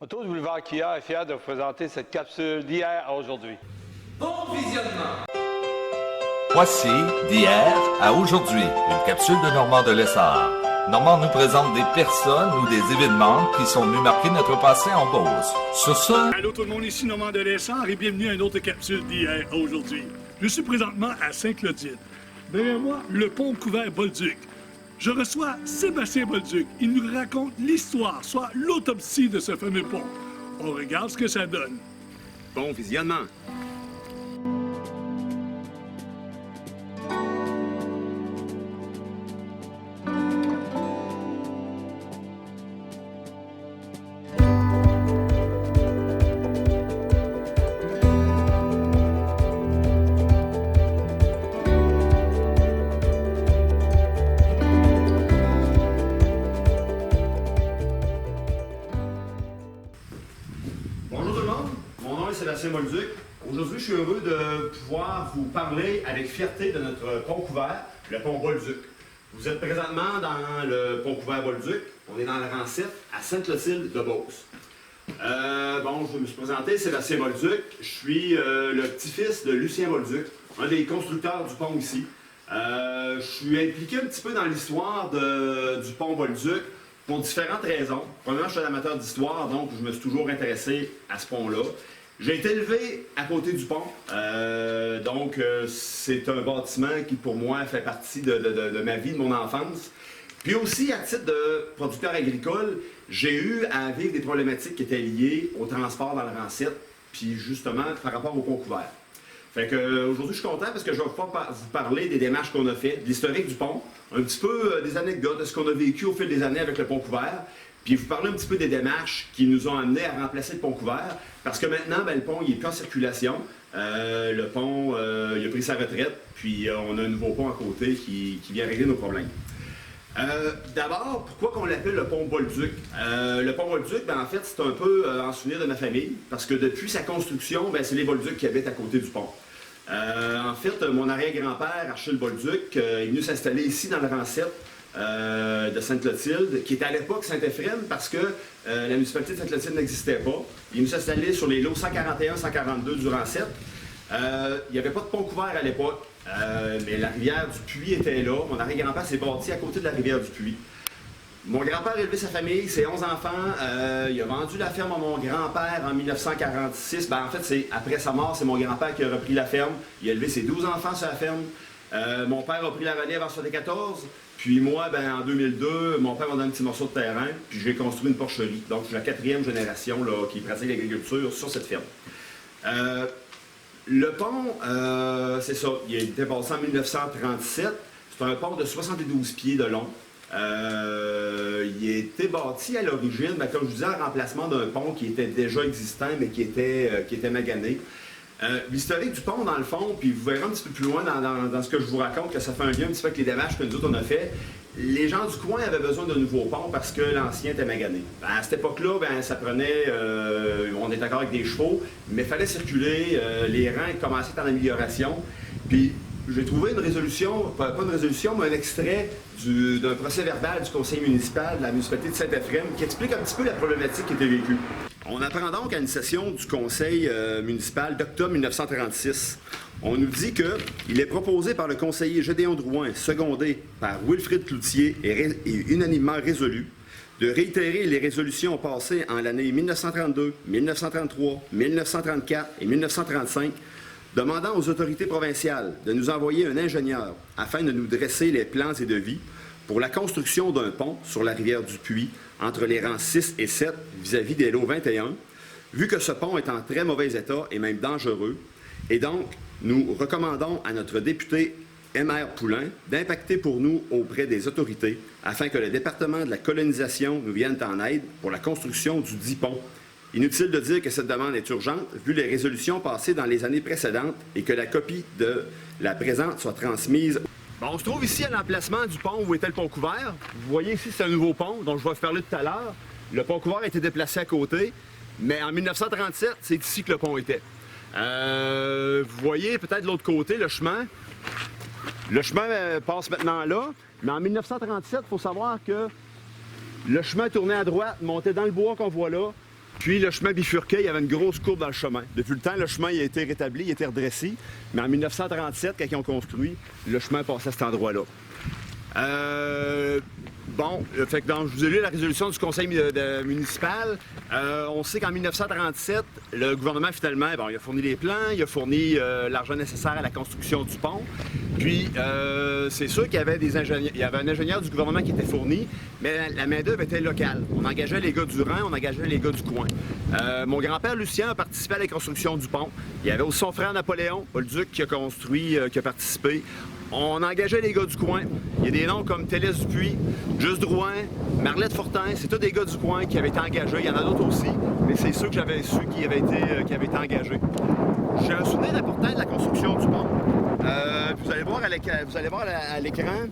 Auto du boulevard Kia est fier de vous présenter cette capsule d'hier à aujourd'hui. Bon visionnement! Voici d'hier à aujourd'hui, une capsule de Normand de Lessard. Normand nous présente des personnes ou des événements qui sont venus marquer notre passé en Beauce. Sur ce... Allô tout le monde, ici Normand de Lessard et bienvenue à une autre capsule d'hier à aujourd'hui. Je suis présentement à Sainte-Clotilde. Derrière moi, le pont couvert Bolduc. Je reçois Sébastien Bolduc. Il nous raconte l'histoire, soit l'autopsie de ce fameux pont. On regarde ce que ça donne. Bon visionnement. Bonjour tout le monde, mon nom est Sébastien Bolduc. Aujourd'hui, je suis heureux de pouvoir vous parler avec fierté de notre pont couvert, le pont Bolduc. Vous êtes présentement dans le pont couvert Bolduc. On est dans le rang 7 à Sainte-Clotilde de Beauce. Je me suis présenté, Sébastien Bolduc. Je suis le petit-fils de Lucien Bolduc, un des constructeurs du pont ici. Je suis impliqué un petit peu dans l'histoire du pont Bolduc pour différentes raisons. Premièrement, je suis un amateur d'histoire, donc je me suis toujours intéressé à ce pont-là. J'ai été élevé à côté du pont, c'est un bâtiment qui, pour moi, fait partie de ma vie, de mon enfance. Puis aussi, à titre de producteur agricole, j'ai eu à vivre des problématiques qui étaient liées au transport dans le rang 7, puis justement par rapport au pont couvert. Fait que aujourd'hui, je suis content parce que je vais pouvoir vous parler des démarches qu'on a faites, de l'historique du pont, un petit peu des anecdotes de ce qu'on a vécu au fil des années avec le pont couvert, puis vous parler un petit peu des démarches qui nous ont amenés à remplacer le pont couvert, parce que maintenant, le pont, il n'est plus en circulation. Le pont, il a pris sa retraite, puis on a un nouveau pont à côté qui vient régler nos problèmes. D'abord, pourquoi qu'on l'appelle le pont Bolduc? Le pont Bolduc, en fait, c'est un peu en souvenir de ma famille, parce que depuis sa construction, c'est les Bolduc qui habitent à côté du pont. En fait, mon arrière-grand-père, Achille Bolduc, est venu s'installer ici dans le rang 7 de Sainte-Clotilde, qui était à l'époque Saint-Éphrem, parce que la municipalité de Sainte-Clotilde n'existait pas. Il est venu s'installer sur les lots 141-142 du rang 7. Il n'y avait pas de pont couvert à l'époque. Mais la rivière du Puy était là. Mon arrière-grand-père s'est bâti à côté de la rivière du Puy. Mon grand-père a élevé sa famille, ses 11 enfants. Il a vendu la ferme à mon grand-père en 1946. En fait, c'est après sa mort, c'est mon grand-père qui a repris la ferme. Il a élevé ses 12 enfants sur la ferme. Mon père a pris la relève en 1974. Puis moi, en 2002, mon père m'a donné un petit morceau de terrain. Puis j'ai construit une porcherie. Donc, je suis la 4e génération là, qui pratique l'agriculture sur cette ferme. Le pont, c'est ça, il a été bâti en 1937. C'est un pont de 72 pieds de long. Il a été bâti à l'origine, comme je vous disais, en remplacement d'un pont qui était déjà existant, mais qui était magané. L'historique du pont, dans le fond, puis vous verrez un petit peu plus loin dans ce que je vous raconte, que ça fait un lien un petit peu avec les démarches que nous autres on a fait. Les gens du coin avaient besoin d'un nouveau pont parce que l'ancien était magané. À cette époque-là, ça prenait, on est d'accord avec des chevaux, mais il fallait circuler, les rangs commençaient en amélioration. Puis j'ai trouvé une résolution, pas une résolution, mais un extrait d'un procès verbal du conseil municipal de la municipalité de Saint-Éphrem qui explique un petit peu la problématique qui était vécue. On apprend donc à une session du conseil municipal d'octobre 1936. On nous dit qu'il est proposé par le conseiller Gédéon Drouin, secondé par Wilfrid Cloutier et unanimement résolu, de réitérer les résolutions passées en l'année 1932, 1933, 1934 et 1935, demandant aux autorités provinciales de nous envoyer un ingénieur afin de nous dresser les plans et devis pour la construction d'un pont sur la rivière du Puy entre les rangs 6 et 7 vis-à-vis des lots 21, vu que ce pont est en très mauvais état et même dangereux. Et donc, nous recommandons à notre député M.R. Poulain d'impacter pour nous auprès des autorités afin que le département de la colonisation nous vienne en aide pour la construction du dit pont. Inutile de dire que cette demande est urgente, vu les résolutions passées dans les années précédentes et que la copie de la présente soit transmise. On se trouve ici à l'emplacement du pont où était le pont couvert. Vous voyez ici, c'est un nouveau pont dont je vais vous parler tout à l'heure. Le pont couvert a été déplacé à côté, mais en 1937, c'est ici que le pont était. Vous voyez peut-être de l'autre côté le chemin. Le chemin passe maintenant là, mais en 1937, il faut savoir que le chemin tournait à droite, montait dans le bois qu'on voit là, Puis le chemin bifurquait, il y avait une grosse courbe dans le chemin. Depuis le temps, le chemin il a été rétabli, il a été redressé. Mais en 1937, quand ils ont construit, le chemin passait à cet endroit-là. Fait que je vous ai lu la résolution du conseil municipal. On sait qu'en 1937, le gouvernement, finalement, il a fourni les plans, il a fourni l'argent nécessaire à la construction du pont. Puis, c'est sûr qu'il y avait il y avait un ingénieur du gouvernement qui était fourni, mais la main-d'œuvre était locale. On engageait les gars du Rhin, on engageait les gars du coin. Mon grand-père Lucien a participé à la construction du pont. Il y avait aussi son frère Napoléon, Bolduc, qui a construit, qui a participé. On engageait les gars du coin. Il y a des noms comme Télès Dupuis, Juste Drouin, Marlette Fortin. C'est tous des gars du coin qui avaient été engagés. Il y en a d'autres aussi, mais c'est ceux que j'avais su qui avaient été engagés. J'ai un souvenir important de la construction du pont. Vous allez voir à l'écran,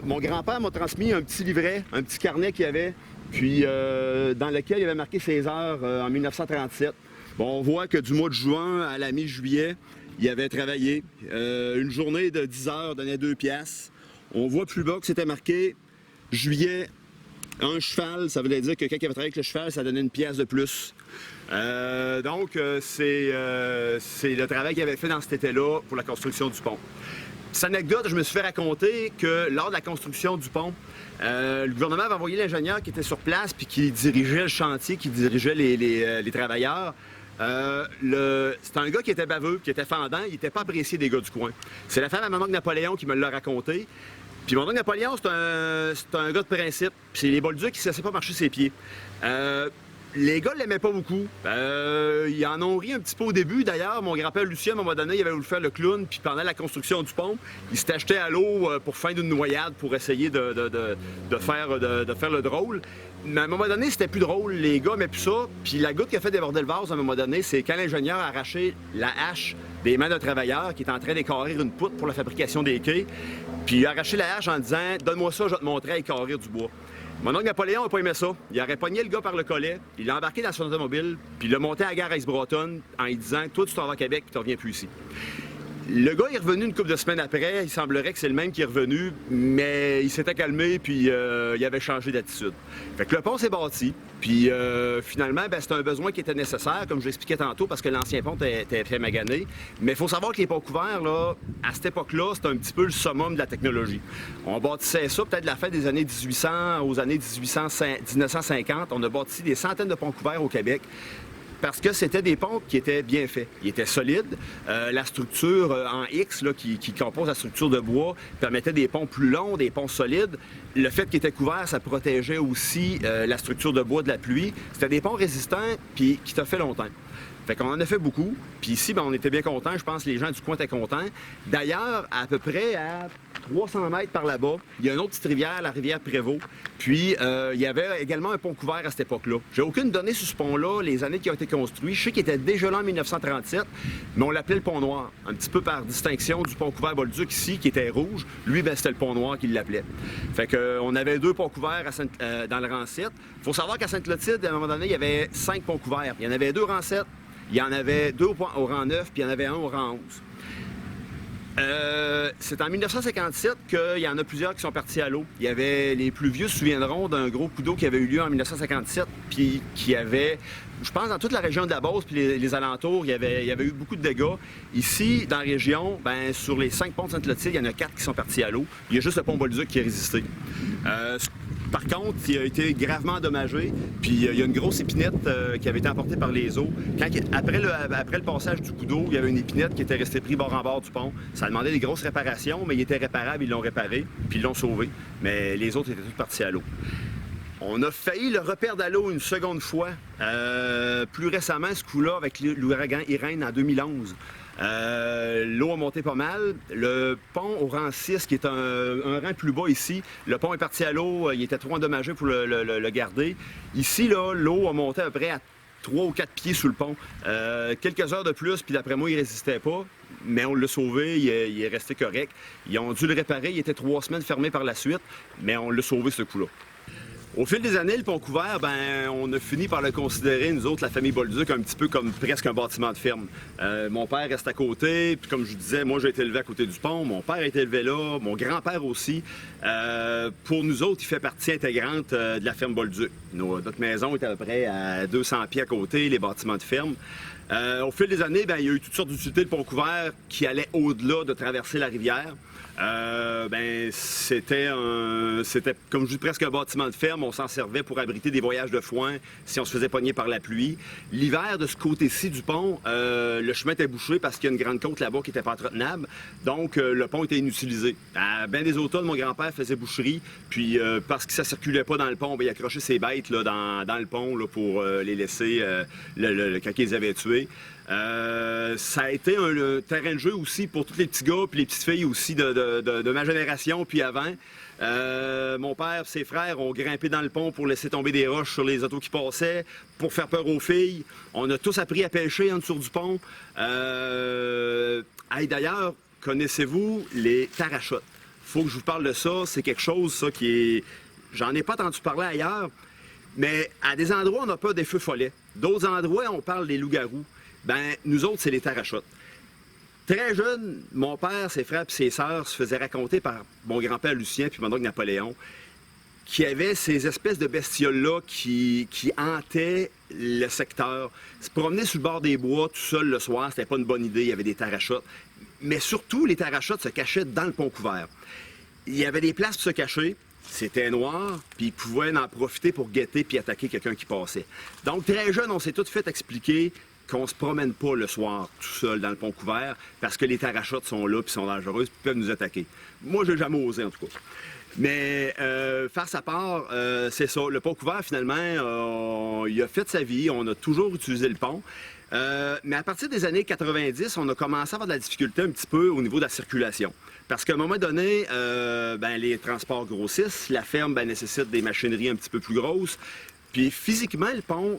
mon grand-père m'a transmis un petit livret, un petit carnet qu'il y avait, puis dans lequel il avait marqué ses heures en 1937. Bon, on voit que du mois de juin à la mi-juillet, il avait travaillé. Une journée de 10 heures donnait 2 piastres. On voit plus bas que c'était marqué juillet, un cheval. Ça voulait dire que quand il avait travaillé avec le cheval, ça donnait 1 piastre de plus. C'est le travail qu'il avait fait dans cet été-là pour la construction du pont. Cette anecdote, je me suis fait raconter que lors de la construction du pont, le gouvernement avait envoyé l'ingénieur qui était sur place puis qui dirigeait le chantier, qui dirigeait les travailleurs. C'était un gars qui était baveux, qui était fendant, il n'était pas apprécié des gars du coin. C'est la femme à mon oncle Napoléon qui me l'a raconté. Puis mon oncle Napoléon, c'est un gars de principe. Puis c'est les Bolduc qui ne se laissaient pas marcher ses pieds. Les gars ne l'aimaient pas beaucoup. Ils en ont ri un petit peu au début. D'ailleurs, mon grand-père Lucien, à un moment donné, il avait voulu faire le clown. Puis pendant la construction du pont, il s'était acheté à l'eau pour feindre une noyade pour essayer de faire le drôle. Mais à un moment donné, c'était plus drôle. Les gars n'aimaient plus ça. Puis la goutte qui a fait déborder le vase à un moment donné, c'est quand l'ingénieur a arraché la hache des mains d'un travailleur qui était en train d'écarrir une poutre pour la fabrication des quais. Puis il a arraché la hache en disant « Donne-moi ça, je vais te montrer à écarrir du bois ». Mon oncle Napoléon n'a pas aimé ça. Il aurait pogné le gars par le collet, il l'a embarqué dans son automobile, puis il l'a monté à la gare Ace-Bretonne en lui disant « Toi, tu t'en vas à Québec, puis tu reviens plus ici ». Le gars est revenu une couple de semaines après. Il semblerait que c'est le même qui est revenu, mais il s'était calmé puis il avait changé d'attitude. Fait que le pont s'est bâti. Puis finalement, c'était un besoin qui était nécessaire, comme je l'expliquais tantôt, parce que l'ancien pont était très magané. Mais il faut savoir que les ponts couverts, là, à cette époque-là, c'était un petit peu le summum de la technologie. On bâtissait ça peut-être de la fin des années 1800 aux années 1950. On a bâti des centaines de ponts couverts au Québec. Parce que c'était des ponts qui étaient bien faits. Ils étaient solides. La structure en X là, qui compose la structure de bois permettait des ponts plus longs, des ponts solides. Le fait qu'ils étaient couverts, ça protégeait aussi la structure de bois de la pluie. C'était des ponts résistants puis qui fait longtemps. Fait qu'on en a fait beaucoup. Puis ici, on était bien contents. Je pense que les gens du coin étaient contents. D'ailleurs, à peu près à 300 mètres par là-bas, il y a une autre petite rivière, la rivière Prévost. Puis, il y avait également un pont couvert à cette époque-là. J'ai aucune donnée sur ce pont-là, les années qui ont été construits. Je sais qu'il était déjà là en 1937, mais on l'appelait le pont noir. Un petit peu par distinction du pont couvert Bolduc ici, qui était rouge. Lui, c'était le pont noir qu'il l'appelait. Fait qu'on avait 2 ponts couverts dans le rang 7. Il faut savoir qu'à Sainte-Clotilde, à un moment donné, il y avait 5 ponts couverts. Il y en avait 2 rang 7. Il y en avait 2 au rang 9, puis il y en avait 1 au rang 11. C'est en 1957 qu'il y en a plusieurs qui sont partis à l'eau. Il y avait, les plus vieux se souviendront d'un gros coup d'eau qui avait eu lieu en 1957, puis qui avait, je pense, dans toute la région de la Beauce, puis les alentours, il y avait eu beaucoup de dégâts. Ici, dans la région, sur les 5 ponts de Sainte-Clotilde, il y en a 4 qui sont partis à l'eau. Il y a juste le pont Bolduc qui a résisté. Par contre, il a été gravement endommagé, puis il y a une grosse épinette qui avait été emportée par les eaux. Après le passage du coup d'eau, il y avait une épinette qui était restée prise bord en bord du pont. Ça demandait des grosses réparations, mais il était réparable, ils l'ont réparé, puis ils l'ont sauvé. Mais les autres étaient tous partis à l'eau. On a failli le reperdre à l'eau une seconde fois, plus récemment, ce coup-là, avec l'ouragan Irène en 2011. L'eau a monté pas mal. Le pont au rang 6, qui est un rang plus bas ici, le pont est parti à l'eau, il était trop endommagé pour le garder. Ici, là, l'eau a monté à peu près à 3 ou 4 pieds sous le pont. Quelques heures de plus, puis d'après moi, il résistait pas. Mais on l'a sauvé, il est resté correct. Ils ont dû le réparer, il était 3 semaines fermé par la suite, mais on l'a sauvé ce coup-là. Au fil des années, le pont couvert, on a fini par le considérer, nous autres, la famille Bolduc, un petit peu comme presque un bâtiment de ferme. Mon père reste à côté, puis comme je vous disais, moi j'ai été élevé à côté du pont, mon père a été élevé là, mon grand-père aussi. Pour nous autres, il fait partie intégrante de la ferme Bolduc. Notre maison est à peu près à 200 pieds à côté, les bâtiments de ferme. Au fil des années, il y a eu toutes sortes d'utilités de pont couvert qui allaient au-delà de traverser la rivière. C'était, comme je dis, presque un bâtiment de ferme. On s'en servait pour abriter des voyages de foin si on se faisait pogner par la pluie. L'hiver, de ce côté-ci du pont, le chemin était bouché parce qu'il y a une grande côte là-bas qui n'était pas entretenable. Donc, le pont était inutilisé. À bien des automnes, mon grand-père faisait boucherie. Puis, parce que ça circulait pas dans le pont, il accrochait ses bêtes là, dans le pont là, pour les laisser quand ils les avaient tués. Ça a été un terrain de jeu aussi pour tous les petits gars puis les petites filles aussi de ma génération puis avant. Mon père et ses frères ont grimpé dans le pont pour laisser tomber des roches sur les autos qui passaient, pour faire peur aux filles. On a tous appris à pêcher en dessous du pont. D'ailleurs, connaissez-vous les tarachottes? Faut que je vous parle de ça. C'est quelque chose, ça, qui est... J'en ai pas entendu parler ailleurs, mais à des endroits, on a peur des feux follets. D'autres endroits, on parle des loups-garous. Nous autres, c'est les tarachottes. Très jeune, mon père, ses frères et ses sœurs se faisaient raconter par mon grand-père Lucien puis mon oncle Napoléon qu'il y avait ces espèces de bestioles-là qui hantaient le secteur. Se promener sur le bord des bois tout seul le soir, c'était pas une bonne idée, il y avait des tarachottes. Mais surtout, les tarachottes se cachaient dans le pont couvert. Il y avait des places pour se cacher. C'était noir, puis ils pouvaient en profiter pour guetter puis attaquer quelqu'un qui passait. Donc, très jeune, on s'est tout fait expliquer qu'on se promène pas le soir tout seul dans le pont couvert parce que les tarachottes sont là puis sont dangereuses puis peuvent nous attaquer. Moi, j'ai jamais osé, en tout cas. Mais faire sa part, c'est ça. Le pont couvert, finalement, il a fait sa vie. On a toujours utilisé le pont. Mais à partir des années 90, on a commencé à avoir de la difficulté un petit peu au niveau de la circulation. Parce qu'à un moment donné, les transports grossissent, la ferme nécessite des machineries un petit peu plus grosses. Puis physiquement, le pont,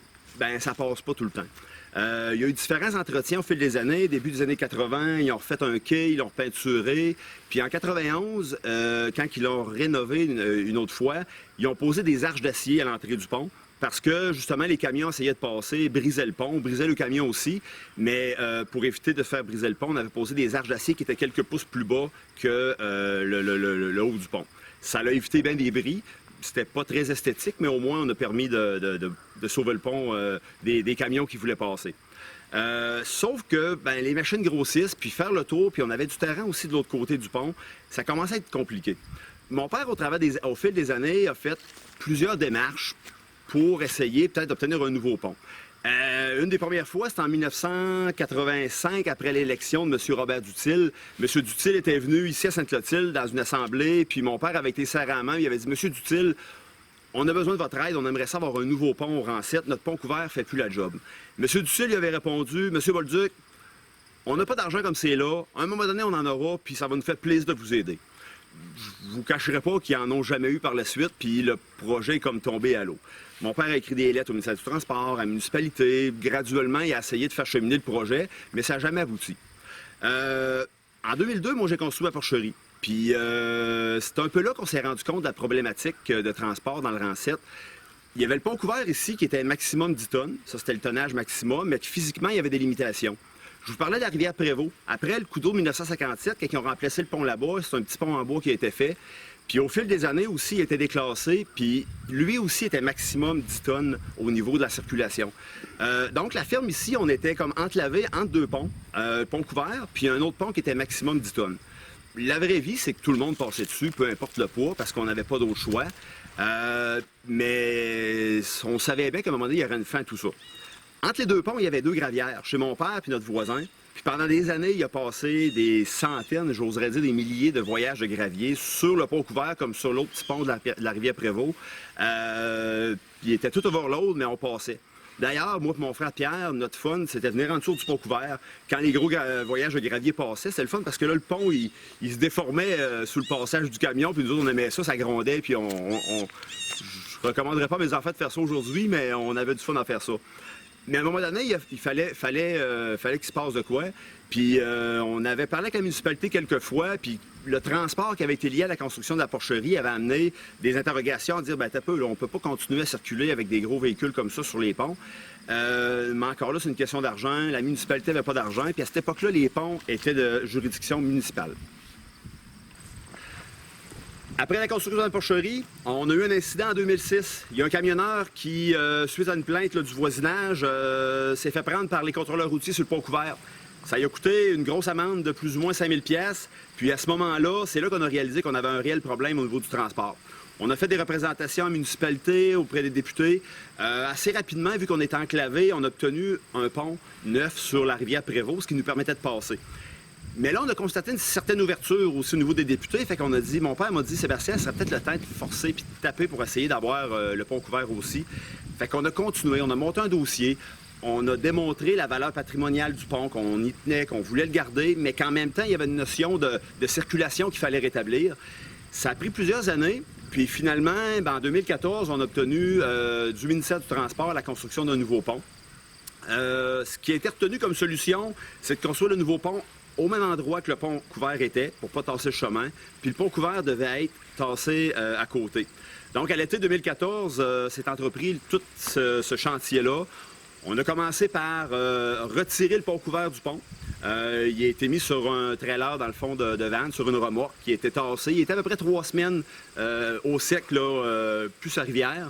ça passe pas tout le temps. Il y a eu différents entretiens au fil des années. Début des années 80, ils ont refait un quai, ils l'ont peinturé. Puis en 91, quand ils l'ont rénové une autre fois, ils ont posé des arches d'acier à l'entrée du pont. Parce que, justement, les camions essayaient de passer, brisaient le pont, brisaient le camion aussi. Mais pour éviter de faire briser le pont, on avait posé des arches d'acier qui étaient quelques pouces plus bas que le haut du pont. Ça l'a évité bien des bris. C'était pas très esthétique, mais au moins, on a permis de sauver le pont des camions qui voulaient passer. Sauf que les machines grossissent, puis faire le tour, puis on avait du terrain aussi de l'autre côté du pont, ça commençait à être compliqué. Mon père, au fil des années, a fait plusieurs démarches pour essayer peut-être d'obtenir un nouveau pont. Une des premières fois, c'était en 1985, après l'élection de M. Robert Duthil. M. Duthil était venu ici à Sainte-Clotilde dans une assemblée, puis mon père avait été serré à la main, il avait dit « Monsieur Duthil, on a besoin de votre aide, on aimerait ça avoir un nouveau pont au rang 7, notre pont couvert ne fait plus la job. » M. Duthil lui avait répondu « Monsieur Bolduc, on n'a pas d'argent comme c'est là, à un moment donné, on en aura, puis ça va nous faire plaisir de vous aider. » Je vous cacherai pas qu'ils en ont jamais eu par la suite, puis le projet est comme tombé à l'eau. Mon père a écrit des lettres au ministère du Transport, à la municipalité. Graduellement, il a essayé de faire cheminer le projet, mais ça n'a jamais abouti. En 2002, moi, j'ai construit ma porcherie. Puis c'est un peu là qu'on s'est rendu compte de la problématique de transport dans le rang 7. Il y avait le pont couvert ici qui était maximum 10 tonnes. Ça, c'était le tonnage maximum, mais physiquement, il y avait des limitations. Je vous parlais de la rivière Prévost. Après le coup d'eau de 1957, quand ils ont remplacé le pont là-bas, c'est un petit pont en bois qui a été fait. Puis au fil des années aussi, il était déclassé, puis lui aussi était maximum 10 tonnes au niveau de la circulation. Donc la ferme ici, on était comme enclavé entre deux ponts, pont couvert, puis un autre pont qui était maximum 10 tonnes. La vraie vie, c'est que tout le monde passait dessus, peu importe le poids, parce qu'on n'avait pas d'autre choix. Mais on savait bien qu'à un moment donné, il y aurait une fin à tout ça. Entre les deux ponts, il y avait deux gravières, chez mon père puis notre voisin. Puis pendant des années, il a passé des centaines, j'oserais dire des milliers de voyages de gravier sur le pont couvert comme sur l'autre petit pont de la rivière Prévost. Il était tout overload, mais on passait. D'ailleurs, moi et mon frère Pierre, notre fun, c'était de venir en dessous du pont couvert. Quand les gros voyages de gravier passaient, c'était le fun parce que là, le pont, il se déformait sous le passage du camion. Puis nous autres, on aimait ça, ça grondait. Puis je recommanderais pas à mes enfants de faire ça aujourd'hui, mais on avait du fun à faire ça. Mais à un moment donné, il fallait qu'il se passe de quoi. Puis on avait parlé avec la municipalité quelques fois, puis le transport qui avait été lié à la construction de la porcherie avait amené des interrogations à dire, t'as peu, là, on peut pas continuer à circuler avec des gros véhicules comme ça sur les ponts. Mais encore là, c'est une question d'argent. La municipalité n'avait pas d'argent. Puis à cette époque-là, les ponts étaient de juridiction municipale. Après la construction de la porcherie, on a eu un incident en 2006. Il y a un camionneur qui, suite à une plainte là, du voisinage, s'est fait prendre par les contrôleurs routiers sur le pont couvert. Ça lui a coûté une grosse amende de plus ou moins 5 000 $. Puis à ce moment-là, c'est là qu'on a réalisé qu'on avait un réel problème au niveau du transport. On a fait des représentations en municipalité, auprès des députés. Assez rapidement, vu qu'on était enclavé, on a obtenu un pont neuf sur la rivière Prévost, ce qui nous permettait de passer. Mais là, on a constaté une certaine ouverture aussi au niveau des députés. Fait qu'on a dit, mon père m'a dit, Sébastien, ça serait peut-être le temps de forcer puis de taper pour essayer d'avoir le pont couvert aussi. Fait qu'on a continué, on a monté un dossier. On a démontré la valeur patrimoniale du pont, qu'on y tenait, qu'on voulait le garder, mais qu'en même temps, il y avait une notion de circulation qu'il fallait rétablir. Ça a pris plusieurs années. Puis finalement, en 2014, on a obtenu du ministère du Transport la construction d'un nouveau pont. Ce qui a été retenu comme solution, c'est de construire le nouveau pont au même endroit que le pont couvert était, pour ne pas tasser le chemin. Puis le pont couvert devait être tassé à côté. Donc, à l'été 2014, s'est entrepris tout ce chantier-là. On a commencé par retirer le pont couvert du pont. Il a été mis sur un trailer dans le fond de vanne, sur une remorque qui était tassé. Il était à peu près 3 semaines au sec, là, plus sa rivière.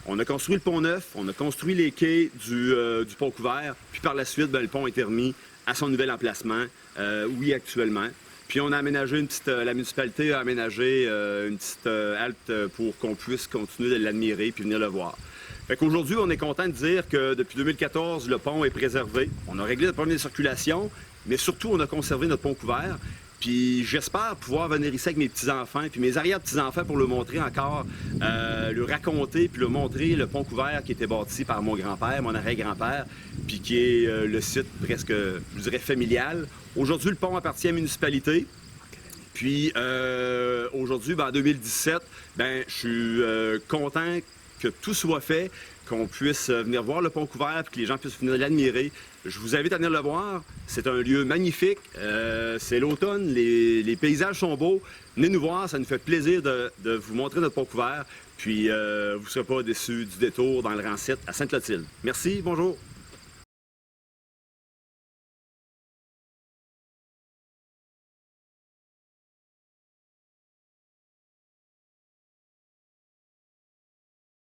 On a construit le pont neuf, on a construit les quais du pont couvert, puis par la suite, le pont a été remis à son nouvel emplacement, où il est actuellement. Puis on a aménagé la municipalité a aménagé une petite halte pour qu'on puisse continuer de l'admirer puis venir le voir. Fait qu'aujourd'hui, on est content de dire que depuis 2014, le pont est préservé. On a réglé le problème de circulation, mais surtout, on a conservé notre pont couvert. Puis j'espère pouvoir venir ici avec mes petits-enfants puis mes arrière-petits-enfants pour leur montrer encore, leur raconter puis leur montrer le pont couvert qui était bâti par mon grand-père, mon arrière-grand-père, puis qui est le site presque, je dirais, familial. Aujourd'hui, le pont appartient à la municipalité. Puis aujourd'hui, en 2017, je suis content que tout soit fait, qu'on puisse venir voir le pont couvert et que les gens puissent venir l'admirer. Je vous invite à venir le voir. C'est un lieu magnifique. C'est l'automne. Les paysages sont beaux. Venez nous voir. Ça nous fait plaisir de vous montrer notre pont couvert. Puis, vous ne serez pas déçus du détour dans le rang 7 à Sainte-Clotilde. Merci. Bonjour.